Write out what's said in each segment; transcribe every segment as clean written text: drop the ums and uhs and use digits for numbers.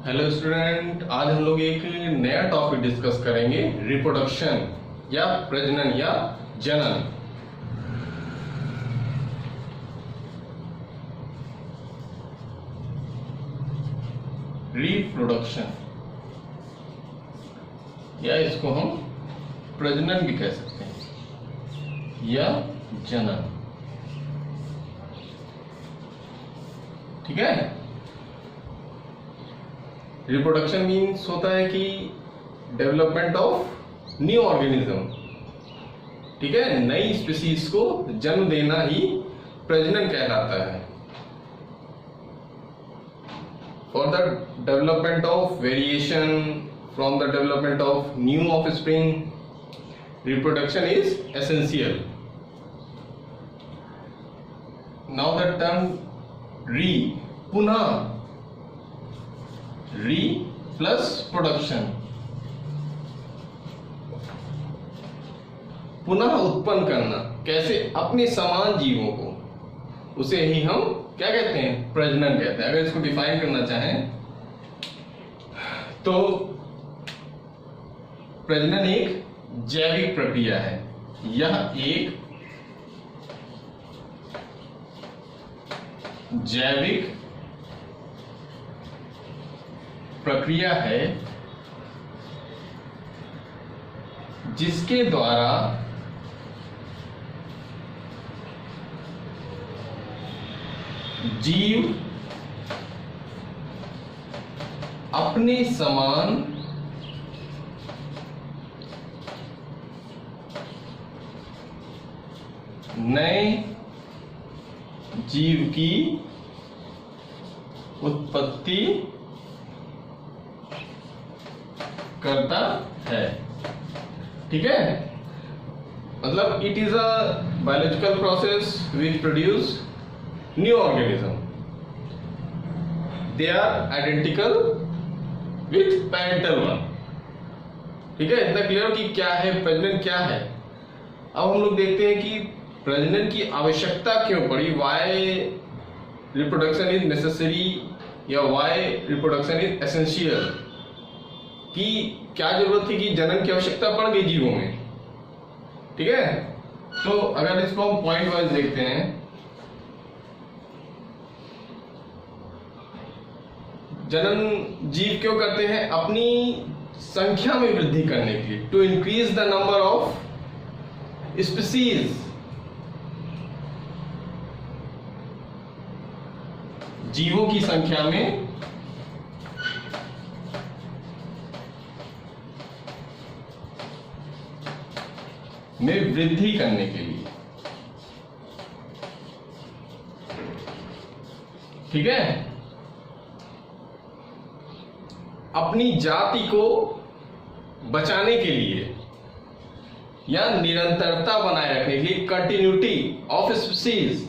Hello student, आज हम लोग एक नया टॉपिक डिस्कस करेंगे, रिप्रोडक्शन या प्रजनन या जनन। रिप्रोडक्शन या इसको हम प्रजनन भी कह सकते हैं या जनन। ठीक है। रिप्रोडक्शन मीन्स होता है कि डेवलपमेंट ऑफ न्यू ऑर्गेनिज्म। ठीक है, नई स्पीसीज को जन्म देना ही प्रजनन कहलाता है। For the development of variation from the development of new offspring, reproduction is essential. Now the term पुनः री प्लस प्रोडक्शन, पुनः उत्पन्न करना, कैसे? अपने समान जीवों को, उसे ही हम क्या कहते हैं? प्रजनन कहते हैं। अगर इसको डिफाइन करना चाहें तो प्रजनन एक जैविक प्रक्रिया है। यह एक जैविक प्रक्रिया है जिसके द्वारा जीव अपने समान नए जीव की उत्पत्ति करता है। ठीक है, मतलब it is a biological process which produce new organism. They are identical with parental one. ठीक है, इतना क्लियर कि क्या है प्रजनन, क्या है। अब हम लोग देखते हैं कि प्रजनन की आवश्यकता क्यों पड़ी, वाई रिप्रोडक्शन इज नेसेसरी या वाई रिप्रोडक्शन इज एसेंशियल, कि क्या जरूरत थी कि जनन की आवश्यकता पड़ गई जीवों में। ठीक है, तो अगर इसको हम पॉइंट वाइज देखते हैं, जनन जीव क्यों करते हैं? अपनी संख्या में वृद्धि करने के लिए, to increase the number of species. जीवों की संख्या में वृद्धि करने के लिए। ठीक है, अपनी जाति को बचाने के लिए या निरंतरता बनाए रखने के लिए, कंटिन्यूटी ऑफ स्पीसीज।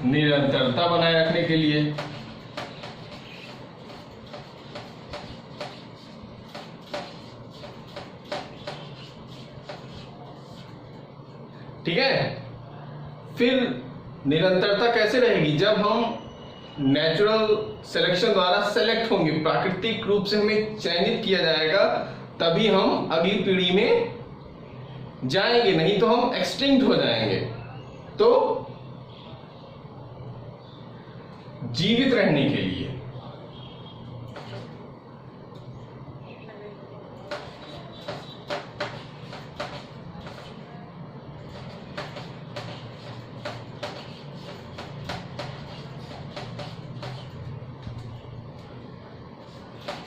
निरंतरता बनाए रखने के लिए ठीक है। फिर निरंतरता कैसे रहेगी? जब हम नेचुरल सिलेक्शन द्वारा सेलेक्ट होंगे, प्राकृतिक रूप से हमें चयनित किया जाएगा, तभी हम अगली पीढ़ी में जाएंगे, नहीं तो हम एक्सटिंक्ट हो जाएंगे। तो जीवित रहने के लिए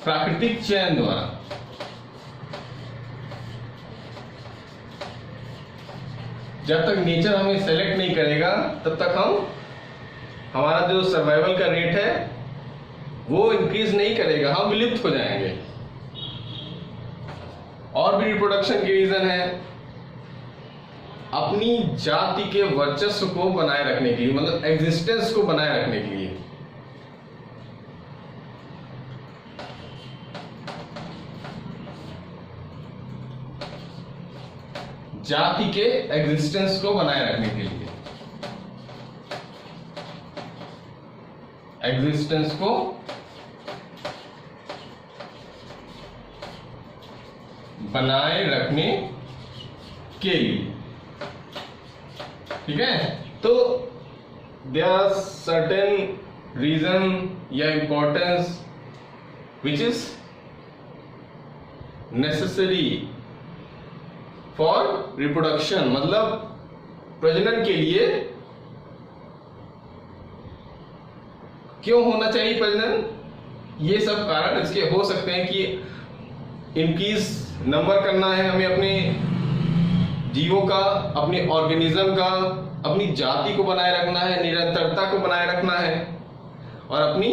प्राकृतिक चयन द्वारा जब तक नेचर हमें सेलेक्ट नहीं करेगा, तब तक हमारा जो सर्वाइवल का रेट है वो इंक्रीज नहीं करेगा, हम विलुप्त हो जाएंगे। और भी रिप्रोडक्शन के रीजन है, अपनी जाति के वर्चस्व को बनाए रखने के लिए, मतलब एग्जिस्टेंस को बनाए रखने के लिए। जाति के एग्जिस्टेंस को बनाए रखने के लिए। एग्जिस्टेंस को बनाए रखने के लिए। ठीक है, तो देयर आर सर्टेन रीजन या importance which is necessary for reproduction, मतलब प्रजनन के लिए क्यों होना चाहिए प्रजनन। ये सब कारण इसके हो सकते हैं कि इंक्रीज नंबर करना है हमें, अपने जीवों का, अपने ऑर्गेनिज्म का, अपनी जाति को बनाए रखना है, निरंतरता को बनाए रखना है और अपनी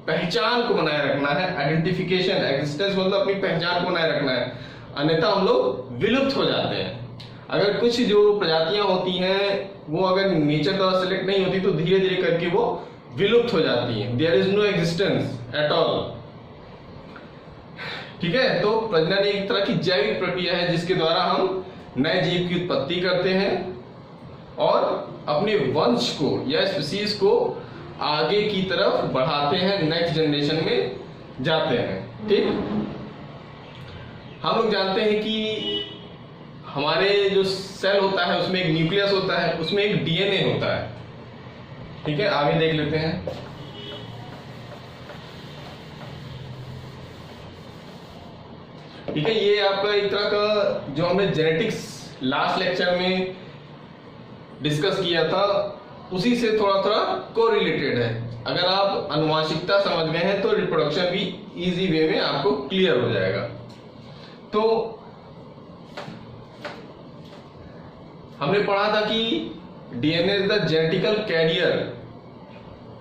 पहचान को बनाए रखना है। आइडेंटिफिकेशन, एग्जिस्टेंस मतलब अपनी पहचान को बनाए रखना है, अन्यथा हम लोग विलुप्त हो जाते हैं। अगर कुछ जो प्रजातियां होती हैं वो अगर नेचर द्वारा सेलेक्ट नहीं होती तो धीरे धीरे करके वो विलुप्त हो जाती है। There is no existence at all. ठीक है, तो प्रजनन एक तरह की जैविक प्रक्रिया है जिसके द्वारा हम नए जीव की उत्पत्ति करते हैं और अपने वंश को या स्पीसीज को आगे की तरफ बढ़ाते हैं, नेक्स्ट जनरेशन में जाते हैं। ठीक, हम लोग जानते हैं कि हमारे जो सेल होता है उसमें एक न्यूक्लियस होता है, उसमें एक डीएनए होता है। ठीक है, आगे देख लेते हैं। ठीक है, ये आपका एक तरह का जो हमने जेनेटिक्स लास्ट लेक्चर में डिस्कस किया था उसी से थोड़ा थोड़ा कोरिलेटेड है। अगर आप आनुवंशिकता समझ गए हैं तो रिप्रोडक्शन भी इजी वे में आपको क्लियर हो जाएगा। तो हमने पढ़ा था कि DNA is the genetical carrier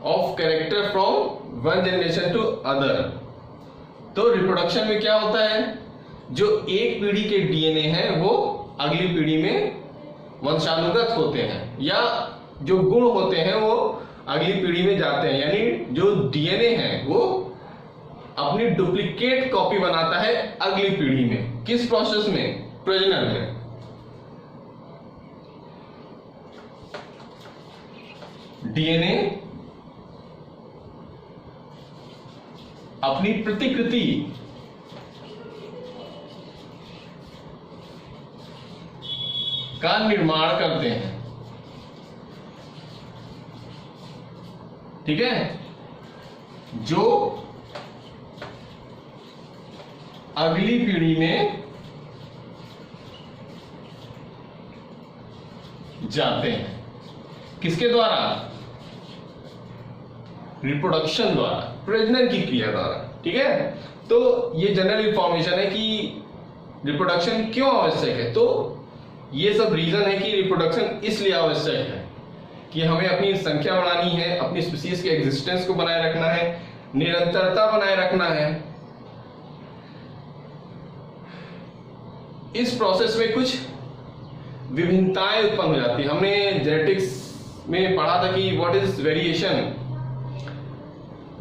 of character from one generation to other. तो रिप्रोडक्शन में क्या होता है, जो एक पीढ़ी के डीएनए हैं वो अगली पीढ़ी में वंशानुगत होते हैं या जो गुण होते हैं वो अगली पीढ़ी में जाते हैं, यानी जो डीएनए है वो अपनी डुप्लीकेट कॉपी बनाता है अगली पीढ़ी में। किस प्रोसेस में? प्रजनन में। डीएनए अपनी प्रतिकृति का निर्माण करते हैं। ठीक है, जो अगली पीढ़ी में जाते हैं। किसके द्वारा? रिप्रोडक्शन द्वारा, प्रजनन की क्रिया द्वारा। ठीक है, तो ये जनरल इंफॉर्मेशन है कि रिप्रोडक्शन क्यों आवश्यक है। तो ये सब रीजन है कि रिप्रोडक्शन इसलिए आवश्यक है कि हमें अपनी संख्या बढ़ानी है, अपनी स्पीसीज के एग्जिस्टेंस को बनाए रखना है, निरंतरता बनाए रखना है। इस प्रोसेस में कुछ विभिन्नताएं उत्पन्न हो जाती है। हमने जेनेटिक्स में पढ़ा था कि what is variation.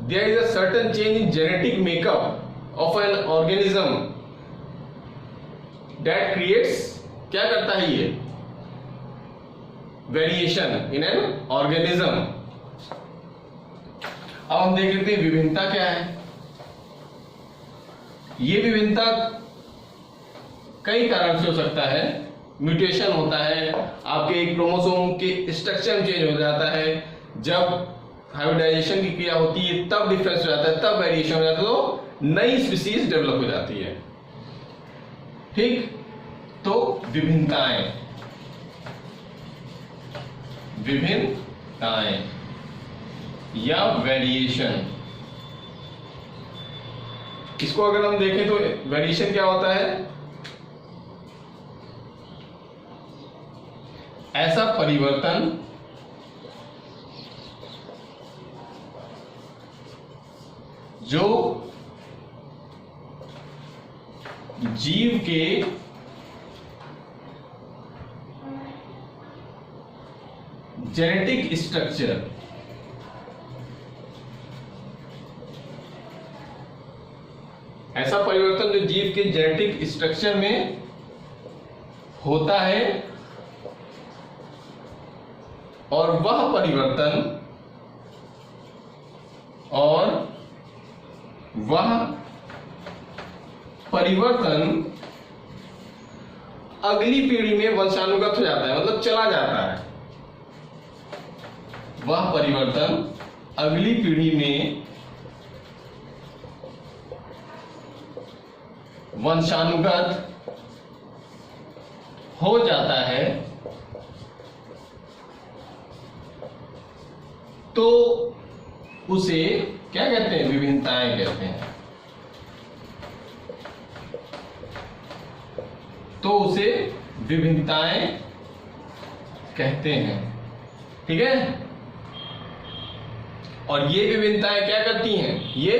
There is a certain change in genetic makeup of an organism that creates, क्या करता है ये? Variation in an organism. अब हम देख लेते हैं विभिन्नता क्या है। ये विभिन्नता कई कारण से हो सकता है। म्यूटेशन होता है, आपके एक क्रोमोसोम के स्ट्रक्चर चेंज हो जाता है, जब हाइब्रिडाइजेशन की क्रिया होती है तब डिफरेंस हो जाता है, तब वेरिएशन हो जाता है, तो नई स्पीसीज डेवलप हो जाती है। ठीक, तो विभिन्नताएं या वेरिएशन, इसको अगर हम देखें तो वेरिएशन क्या होता है? ऐसा परिवर्तन जो जीव के जेनेटिक स्ट्रक्चर ऐसा परिवर्तन जो जीव के जेनेटिक स्ट्रक्चर में होता है और वह परिवर्तन और वह परिवर्तन अगली पीढ़ी में वंशानुगत हो जाता है, मतलब चला जाता है। वह परिवर्तन अगली पीढ़ी में वंशानुगत हो जाता है, तो उसे क्या कहते हैं? विभिन्नताएं कहते हैं। तो उसे विभिन्नताएं कहते हैं। ठीक है। और ये विभिन्नताएं क्या करती हैं? ये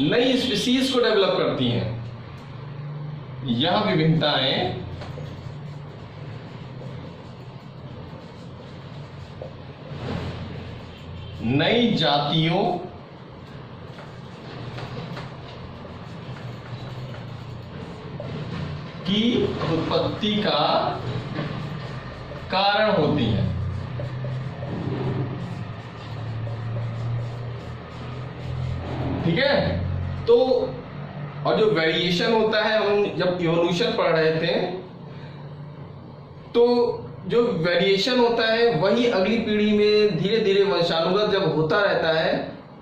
नई स्पीशीज को डेवलप करती हैं। यह विभिन्नताएं नई जातियों की उत्पत्ति का कारण होती हैं। ठीक है। तो और जो वेरिएशन होता है, हम जब इवोल्यूशन पढ़ रहे थे, तो जो वेरिएशन होता है वही अगली पीढ़ी में धीरे धीरे वंशानुगत जब होता रहता है,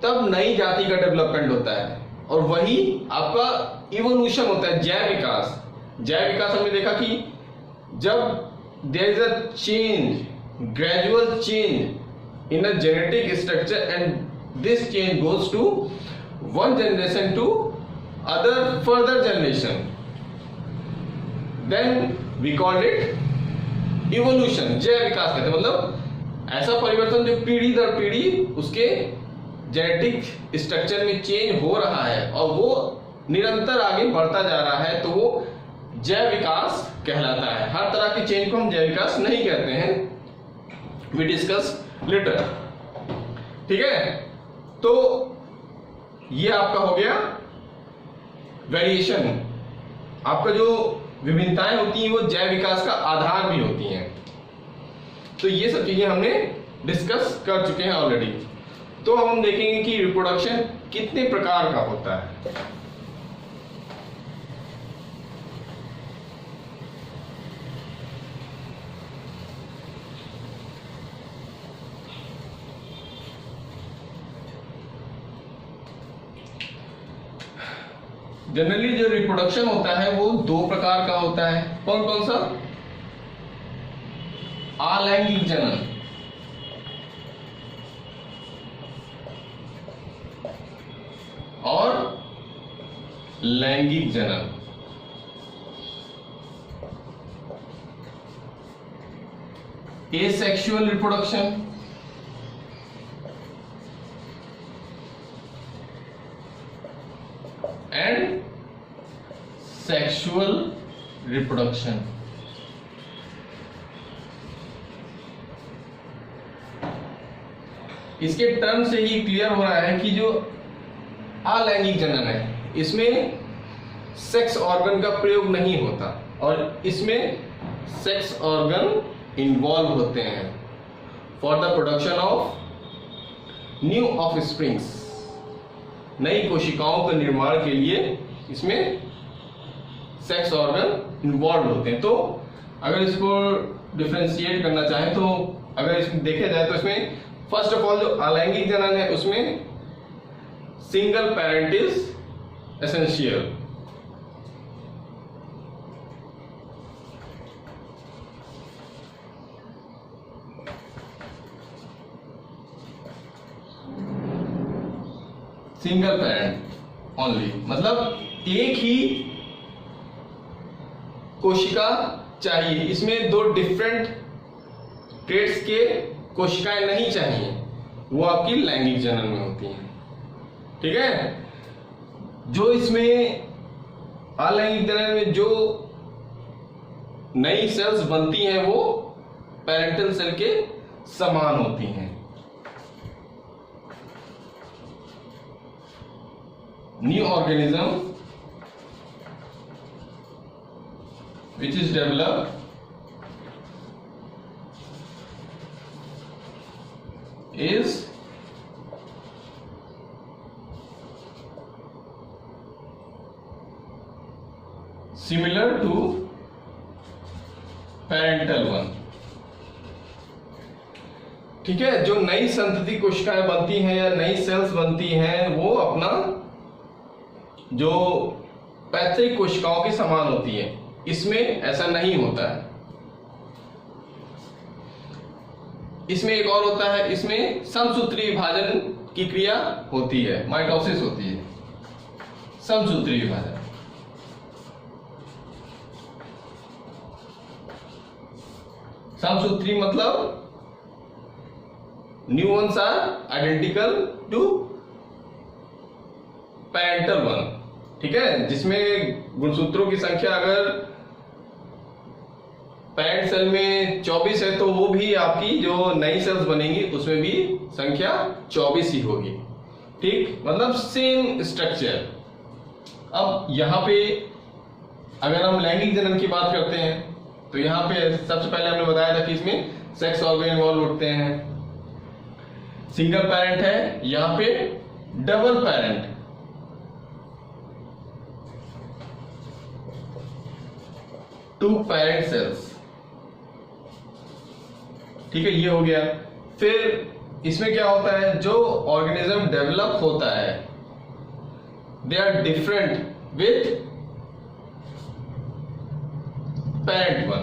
तब नई जाति का डेवलपमेंट होता है, और वही आपका इवोल्यूशन होता है, जैव विकास। जैव विकास हमने देखा कि जब there is a change, gradual change in a genetic structure and this change goes to one generation to other further generation, then we call it evolution. जैव विकास कहते हैं, मतलब ऐसा परिवर्तन जो पीढ़ी दर पीढ़ी उसके जेनेटिक स्ट्रक्चर में चेंज हो रहा है और वो निरंतर आगे बढ़ता जा रहा है, तो वो जैव विकास कहलाता है। हर तरह के चेंज को हम जैव विकास नहीं कहते हैं, वी डिस्कस लेटर। ठीक है। तो ये आपका हो गया वेरिएशन। आपका जो विभिन्नताएं होती हैं वो जैव विकास का आधार भी होती हैं। तो ये सब चीजें हमने डिस्कस कर चुके हैं ऑलरेडी। तो हम देखेंगे कि रिप्रोडक्शन कितने प्रकार का होता है। जनरली जो रिप्रोडक्शन होता है वो दो प्रकार का होता है। कौन कौन सा? अलैंगिक जनन और लैंगिक जनन। Asexual reproduction and sexual reproduction. इसके टर्म से ही क्लियर हो रहा है कि जो अलैंगिक जनन है इसमें सेक्स ऑर्गन का प्रयोग नहीं होता और इसमें सेक्स ऑर्गन इन्वॉल्व होते हैं for the production of new offsprings. नई कोशिकाओं के निर्माण के लिए इसमें सेक्स ऑर्गन इन्वॉल्व होते हैं। तो अगर इसको डिफरेंशिएट करना चाहें तो अगर इसमें देखा जाए तो इसमें फर्स्ट ऑफ ऑल जो अलैंगिक जनन है उसमें single parent is essential. Single parent only, मतलब एक ही कोशिका चाहिए। इसमें दो डिफरेंट ट्रेट्स के कोशिकाएं नहीं चाहिए, वो आपकी लैंगिक जनन में होती हैं। ठीक है। जो इसमें अलैंगिक जनन में जो नई सेल्स बनती हैं वो पेरेंटल सेल के समान होती हैं। New organism which is developed is similar to parental one. ठीक है, जो नई संतति कोशिकाएं बनती हैं या नई सेल्स बनती हैं वो अपना जो पैतृक कोशिकाओं के समान होती है, इसमें ऐसा नहीं होता है। इसमें एक और होता है, इसमें समसूत्री विभाजन की क्रिया होती है, माइटोसिस होती है, समसूत्री विभाजन। समसूत्री मतलब new ones are identical to parental one. ठीक है, जिसमें गुणसूत्रों की संख्या अगर पेरेंट सेल में 24 है तो वो भी आपकी जो नई सेल्स बनेंगी उसमें भी संख्या 24 ही होगी। ठीक, मतलब सेम स्ट्रक्चर। अब यहां पे अगर हम लैंगिक जनन की बात करते हैं तो यहां पे सबसे पहले हमने बताया था कि इसमें सेक्स ऑर्गन इन्वॉल्व होते हैं। सिंगल पेरेंट है, यहां पे double parent, two parent cells. ठीक है, ये हो गया। फिर इसमें क्या होता है, जो ऑर्गेनिज्म डेवलप होता है they are different with parent one.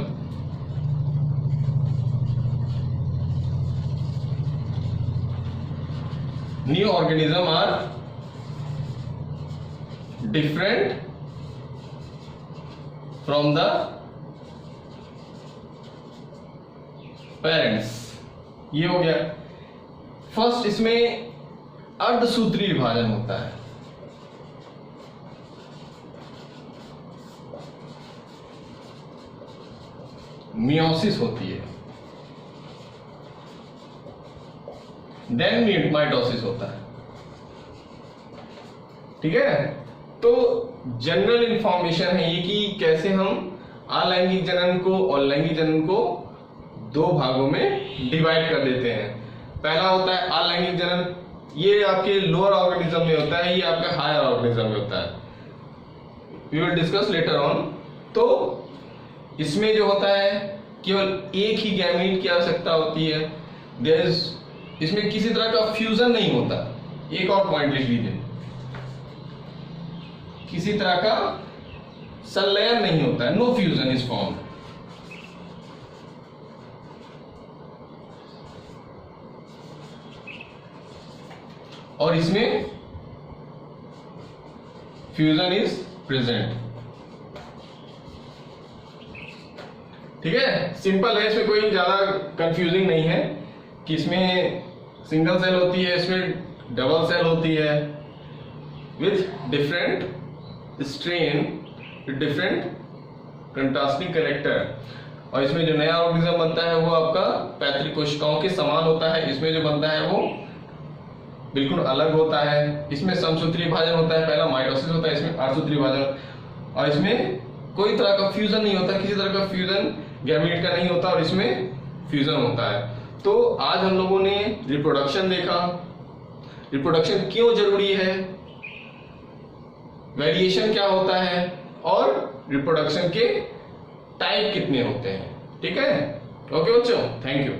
New organism are different from the parents. ये हो गया फर्स्ट। इसमें अर्धसूत्री विभाजन होता है। मियोसिस होती है, देन माइटोसिस होता है। ठीक है, तो जनरल इंफॉर्मेशन है ये कि कैसे हम अलैंगिक जनन को और लैंगिक जनन को दो भागों में डिवाइड कर देते हैं। पहला होता है अलैंगिक जनन, ये आपके लोअर ऑर्गेनिज्म में होता है, ये आपका हायर ऑर्गेनिज्म में होता है। We will discuss later on. तो इसमें जो होता है केवल एक ही गैमीट की आवश्यकता होती है। देयर इज, इसमें किसी तरह का फ्यूजन नहीं होता। एक और पॉइंट लिख लीजिए, किसी तरह का संलयन नहीं होता है, नो फ्यूजन इज फॉर्म। और इसमें फ्यूजन इज प्रेजेंट। ठीक है, सिंपल है, इसमें कोई ज्यादा कंफ्यूजिंग नहीं है कि इसमें सिंगल सेल होती है, इसमें डबल सेल होती है with different strain, different contrasting character. और इसमें जो नया ऑर्गेनिज्म बनता है वो आपका पैतृक कोशिकाओं के समान होता है। इसमें जो बनता है वो बिल्कुल अलग होता है। इसमें समसूत्री विभाजन होता है, पहला माइटोसिस होता है, इसमें अर्धसूत्री विभाजन। और इसमें कोई तरह का फ्यूजन नहीं होता, किसी तरह का फ्यूजन गैमीट का नहीं होता, और इसमें फ्यूजन होता है। तो आज हम लोगों ने रिप्रोडक्शन देखा, रिप्रोडक्शन क्यों जरूरी है, वेरिएशन क्या होता है, और रिप्रोडक्शन के टाइप कितने होते हैं। ठीक है, ओके बच्चों, थैंक यू।